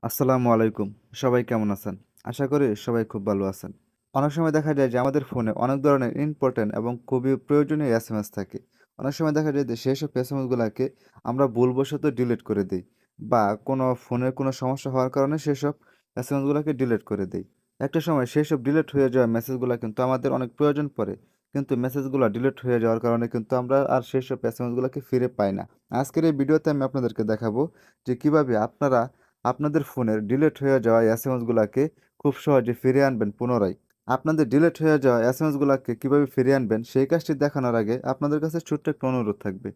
আসসালামু আলাইকুম। সবাই কেমন আছেন? আশা করি সবাই খুব ভালো আছেন। অনেক সময় দেখা যায় যে আমাদের ফোনে অনেক ধরনের ইম্পোর্টেন্ট এবং খুবই প্রয়োজনীয় এসএমএস থাকে। অনেক সময় দেখা যায় যে সেসব এসএমএসগুলাকে আমরা ভুলবশত ডিলিট করে দেই বা কোনো ফোনের কোনো সমস্যা হওয়ার কারণে সেসব এসএমএসগুলাকে ডিলিট করে দেই। একটা সময় সেসব ডিলিট হয়ে যাওয়া মেসেজগুলা কিন্তু আমাদের অনেক প্রয়োজন পড়ে। কিন্তু মেসেজগুলা ডিলিট হয়ে যাওয়ার কারণে কিন্তু আমরা আর সেসব এসএমএসগুলাকে ফিরে পাই না। আজকের এই ভিডিওতে আমি আপনাদেরকে দেখাবো যে কিভাবে আপনারা আপনাদের ফোনের ডিলিট হয়ে যাওয়া এসএমএসগুলাকে খুব সহজে ফিরিয়ে আনবেন পুনরায়। আপনাদের ডিলিট হয়ে যাওয়া এসএমএসগুলাকে কিভাবে ফিরিয়ে আনবেন সেই কাজটি দেখানোর আগে আপনাদের কাছে ছোট্ট একটা অনুরোধ থাকবে।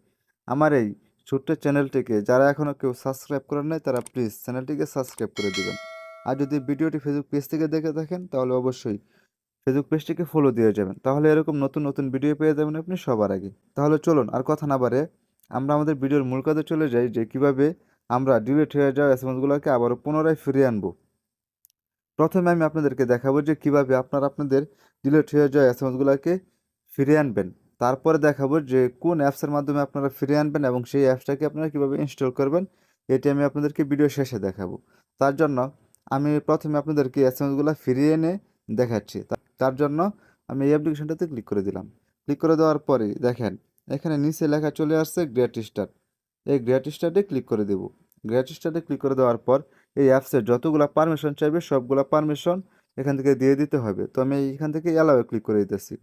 আমার এই ছোট্ট চ্যানেলটিকে যারা এখনও কেউ সাবস্ক্রাইব করেন নাই তারা প্লিজ চ্যানেলটিকে সাবস্ক্রাইব করে দিবেন। আর যদি ভিডিওটি ফেসবুক পেজ থেকে দেখে থাকেন তাহলে অবশ্যই ফেসবুক পেজটিকে ফলো দিয়ে যাবেন। তাহলে এরকম নতুন, নতুন ভিডিও পেয়ে যাবেন আপনি সবার আগে। তাহলে চলুন আর কথা না বাড়িয়ে আমরা আমাদের ভিডিওর মূল কাজে চলে যাই যে কিভাবে আমরা ডিলিট হয়ে যাওয়া এসএমএসগুলোকে আবারও পুনরায় ফিরিয়ে আনবো। প্রথমে আমি আপনাদেরকে দেখাবো যে কিভাবে আপনারা আপনাদের ডিলিট হয়ে যাওয়া এসএমএসগুলোকে ফিরিয়ে আনবেন। তারপরে দেখাবো যে কোন অ্যাপসের মাধ্যমে আপনারা ফিরিয়ে আনবেন এবং সেই অ্যাপসটাকে আপনারা কিভাবে ইনস্টল করবেন, এটি আমি আপনাদেরকে ভিডিও শেষে দেখাবো। তার জন্য আমি প্রথমে আপনাদেরকে এসএমএসগুলো ফিরিয়ে এনে দেখাচ্ছি। তার জন্য আমি এই অ্যাপ্লিকেশনটাতে ক্লিক করে দিলাম। ক্লিক করে দেওয়ার পরে দেখেন এখানে নিচে লেখা চলে আসছে গ্রেট স্টার্ট। এই গ্রেট স্টার্টে ক্লিক করে দেব। গ্রেট স্টার্টে ক্লিক করে দেওয়ার পর এই অ্যাপসের যতগুলা পারমিশন চাইবে সবগুলা পারমিশন এখান থেকে দিয়ে দিতে হবে। তো আমি এখান থেকে অ্যালাওয়ে ক্লিক করে দিতেছি।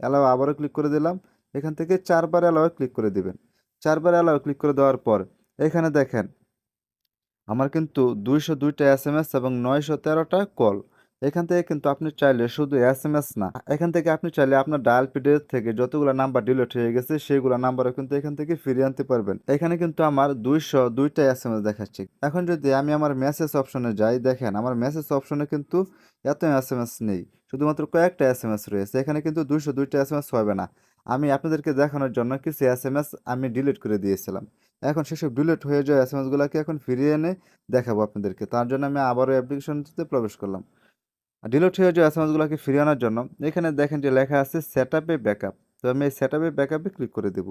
অ্যালাও আবারও ক্লিক করে দিলাম। এখান থেকে ৪ বার অ্যালাওয়ে ক্লিক করে দিবেন। ৪ বার অ্যালাওয়ে ক্লিক করে দেওয়ার পর এখানে দেখেন আমার কিন্তু ২০২টা এসএমএস এবং ৯১৩টা কল। এখান থেকে কিন্তু আপনি চাইলে শুধু এসএমএস না, এখান থেকে আপনি চাইলে আপনার ডায়াল পিডের থেকে যতগুলা নাম্বার ডিলিট হয়ে গেছে সেগুলা নাম্বারও কিন্তু এখান থেকে ফিরিয়ে আনতে পারবেন। এখানে কিন্তু আমার ২০২টা এসএমএস দেখাচ্ছে। এখন যদি আমি আমার মেসেজ অপশনে যাই, দেখেন আমার মেসেজ অপশনে কিন্তু এত এসএমএস নেই। শুধুমাত্র কয়েকটা এসএমএস রয়েছে। এখানে কিন্তু ২০২টা এসএমএস হবে না। আমি আপনাদেরকে দেখানোর জন্য কিছু এসএমএস আমি ডিলিট করে দিয়েছিলাম। এখন সেসব ডিলিট হয়ে যাওয়া এসএমএসগুলোকে এখন ফিরিয়ে এনে দেখাবো আপনাদেরকে। তার জন্য আমি আবারও অ্যাপ্লিকেশনটিতে প্রবেশ করলাম। আর ডিলিট হয়ে যাওয়া এসএমএসগুলোকে ফিরিয়ে আনার জন্য এখানে দেখেন যে লেখা আছে সেটআপ এ ব্যাকআপ। তো আমি এই সেটআপ এ ব্যাকআপে ক্লিক করে দেব।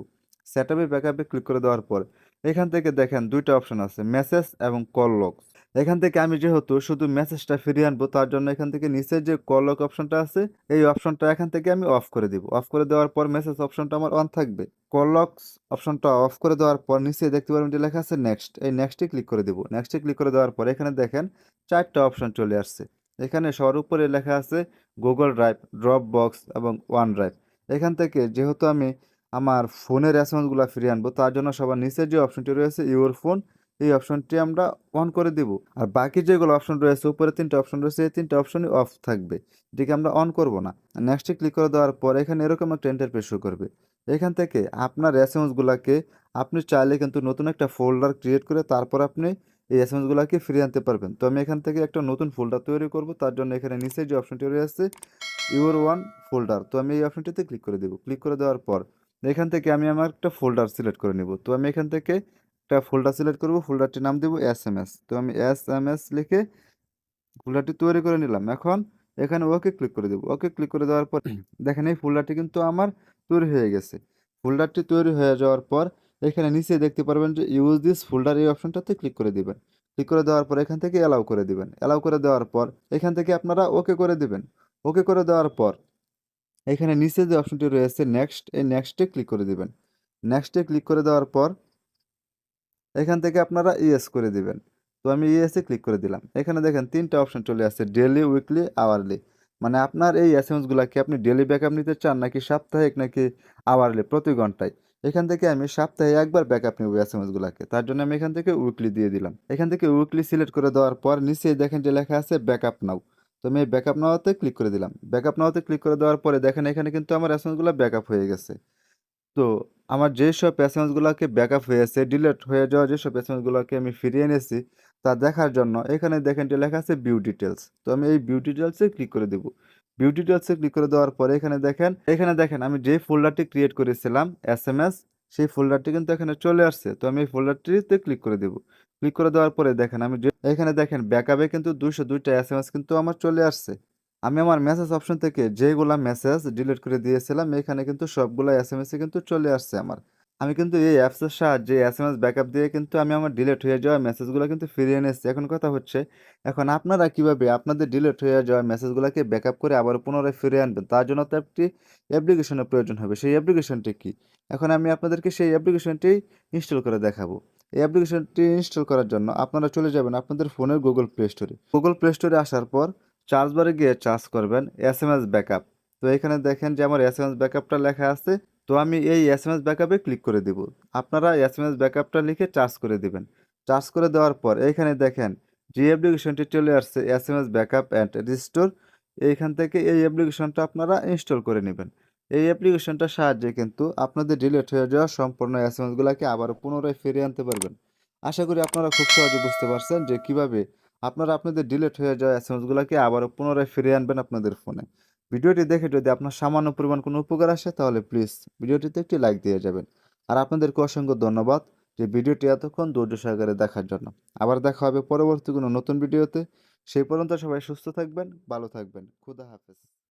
সেটআপ এ ব্যাকআপে ক্লিক করে দেওয়ার পর এখান থেকে দেখেন ২ টা অপশন আছে, মেসেজ এবং কল লগ। এখান থেকে আমি যেহেতু শুধু মেসেজটা ফিরিয়ে আনবো তার জন্য এখান থেকে নিচে যে কল লগ অপশনটা আছে এই অপশনটা এখান থেকে আমি অফ করে দিব। অফ করে দেওয়ার পর মেসেজ অপশনটা আমার অন থাকবে। কল লগস অপশনটা অফ করে দেওয়ার পর নিচে দেখতে পারবেন যে লেখা আছে নেক্সট। এই নেক্সটে ক্লিক করে দেব। নেক্সটে ক্লিক করে দেওয়ার পর এখানে দেখেন ৪ টা অপশন চলে আসছে। এখানে সবার উপরে লেখা আছে গুগল ড্রাইভ, ড্রপবক্স এবং ওয়ান ড্রাইভ। এখান থেকে যেহেতু আমি আমার ফোনের এসএমএসগুলো ফিরিয়ে আনবো তার জন্য সবার নিচের যে অপশনটি রয়েছে ইওর ফোন, এই অপশনটি আমরা অন করে দিব। আর বাকি যেগুলো অপশন রয়েছে উপরে ৩ টা অপশন রয়েছে এই ৩ টা অপশনই অফ থাকবে। এটিকে আমরা অন করব না। নেক্সটে ক্লিক করে দেওয়ার পর এখানে এরকম একটা ইন্টারফেস শো করবে। এখান থেকে আপনার এসএমএসগুলাকে আপনি চাইলে কিন্তু নতুন একটা ফোল্ডার ক্রিয়েট করে তারপর আপনি এই এসএমএসগুলাকে ফিরিয়ে আনতে পারবেন। তো আমি এখান থেকে একটা নতুন ফোল্ডার তৈরি করব। তার জন্য এখানে নিচে যে অপশনটি রয়েছে ইউর ওয়ান ফোল্ডার। তো আমি এই অপশনটিতে ক্লিক করে দেব। ক্লিক করে দেওয়ার পর এখান থেকে আমি আমার একটা ফোল্ডার সিলেক্ট করে নেব। তো আমি এখান থেকে একটা ফোল্ডার সিলেক্ট করব। ফোল্ডারটির নাম দেব এসএমএস। তো আমি এসএমএস লিখে ফোল্ডারটি তৈরি করে নিলাম। এখন এখানে ওকে ক্লিক করে দেব। ওকে ক্লিক করে দেওয়ার পর দেখেন এই ফোল্ডারটি কিন্তু আমার তৈরি হয়ে গেছে। ফোল্ডারটি তৈরি হয়ে যাওয়ার পর এখানে নিচে দেখতে পারবেন যে ইউজ দিস ফোল্ডার এই অপশনটাতে ক্লিক করে দিবেন। ক্লিক করে দেওয়ার পর এখান থেকে অ্যালাউ করে দিবেন। অ্যালাউ করে দেওয়ার পর এখান থেকে আপনারা ওকে করে দিবেন। ওকে করে দেওয়ার পর এখানে নিচে যে অপশনটি রয়েছে নেক্সট, এই নেক্সটে ক্লিক করে দিবেন। নেক্সটে ক্লিক করে দেওয়ার পর এখান থেকে আপনারা ইয়েস করে দিবেন। তো আমি ইয়েসে ক্লিক করে দিলাম। এখানে দেখেন ৩ টা অপশন চলে আসছে ডেইলি, উইকলি, আওয়ারলি। মানে আপনার এই এসএমএসগুলাকে আপনি ডেইলি ব্যাকআপ নিতে চান নাকি সাপ্তাহিক নাকি আওয়ারলি প্রতি ঘন্টায়। এখান থেকে আমি সপ্তাহে একবার ব্যাকআপ নেব এসএমএসগুলাকে। তার জন্য আমি এখান থেকে উইকলি দিয়ে দিলাম। এখান থেকে উইকলি সিলেক্ট করে দেওয়ার পর নিচেই দেখেন যে লেখা আছে ব্যাকআপ নাও। তো আমি এই ব্যাকআপ নাওতে ক্লিক করে দিলাম। ব্যাকআপ নাওতে ক্লিক করে দেওয়ার পরে দেখেন এখানে কিন্তু আমার এসএমএসগুলা ব্যাকআপ হয়ে গেছে। তো আমার যেসব প্যাসেঞ্জগুলোকে ব্যাকআপ হয়েছে, ডিলিট হয়ে যাওয়া যেসব প্যাসেঞ্জগুলোকে আমি ফিরিয়ে এনেছি, তা দেখার জন্য এখানে দেখেন যে লেখা আছে ভিউ ডিটেইলস। তো আমি এই ভিউ ডিটেইলসে ক্লিক করে দেব। ভিউ ডিটেইলসে ক্লিক করে দেওয়ার পরে এখানে দেখেন আমি যে ফোল্ডারটি ক্রিয়েট করেছিলাম এসএমএস, সেই ফোল্ডারটি কিন্তু এখানে চলে আসছে। তো আমি এই ফোল্ডারটিতে ক্লিক করে দেব। ক্লিক করে দেওয়ার পরে দেখেন এখানে দেখেন ব্যাকআপে কিন্তু ২০২টা এসএমএস কিন্তু আমার চলে আসছে। আমি আমার মেসেজ অপশন থেকে যেগুলা মেসেজ ডিলিট করে দিয়েছিলাম এখানে কিন্তু সবগুলা এসএমএস কিন্তু চলে আসছে আমার। আমি কিন্তু এই অ্যাপসের সাহায্যে এসএমএস ব্যাকআপ দিয়ে কিন্তু আমি আমার ডিলিট হয়ে যাওয়া মেসেজগুলো কিন্তু ফিরিয়ে এনেছি। এখন কথা হচ্ছে, এখন আপনারা কিভাবে আপনাদের ডিলিট হয়ে যাওয়া মেসেজগুলাকে ব্যাকআপ করে আবার পুনরায় ফিরিয়ে আনবেন? তার জন্য তো একটি অ্যাপ্লিকেশনের প্রয়োজন হবে। সেই অ্যাপ্লিকেশনটি কি? এখন আমি আপনাদেরকে সেই অ্যাপ্লিকেশনটি ইনস্টল করে দেখাবো। এই অ্যাপ্লিকেশনটি ইনস্টল করার জন্য আপনারা চলে যাবেন আপনাদের ফোনের Google Play Store এ। Google Play Store এ আসার পর সার্চ বারে গিয়ে সার্চ করবেন এসএমএস ব্যাকআপ। তো এখানে দেখেন যে আমার এসএমএস ব্যাকআপটা লেখা আছে। তো আমি এই এসএমএস ব্যাকআপে ক্লিক করে দিব। আপনারা এসএমএস ব্যাকআপটা লিখে চার্জ করে দিবেন। চার্জ করে দেওয়ার পর এইখানে দেখেন যে অ্যাপ্লিকেশনটি চলে আসছে এসএমএস ব্যাকআপ অ্যান্ড রিস্টোর। এইখান থেকে এই অ্যাপ্লিকেশনটা আপনারা ইনস্টল করে নেবেন। এই অ্যাপ্লিকেশনটার সাহায্যে কিন্তু আপনাদের ডিলিট হয়ে যাওয়া সম্পূর্ণ এসএমএসগুলোকে আবার পুনরায় ফিরিয়ে আনতে পারবেন। আশা করি আপনারা খুব সহজে বুঝতে পারছেন যে কিভাবে আপনারা আপনাদের ডিলিট হয়ে যাওয়া এসএমএসগুলোকে আবারও পুনরায় ফিরিয়ে আনবেন আপনাদের ফোনে। ভিডিওটি দেখে যদি আপনার সামান্য পরিমাণ কোনো উপকার আসে তাহলে প্লিজ ভিডিওটিতে একটি লাইক দিয়ে যাবেন। আর আপনাদেরকে অসংখ্য ধন্যবাদ যে ভিডিওটি এতক্ষণ ধৈর্য সহকারে দেখার জন্য। আবার দেখা হবে পরবর্তী কোনো নতুন ভিডিওতে। সেই পর্যন্ত সবাই সুস্থ থাকবেন, ভালো থাকবেন। খুদা হাফেজ।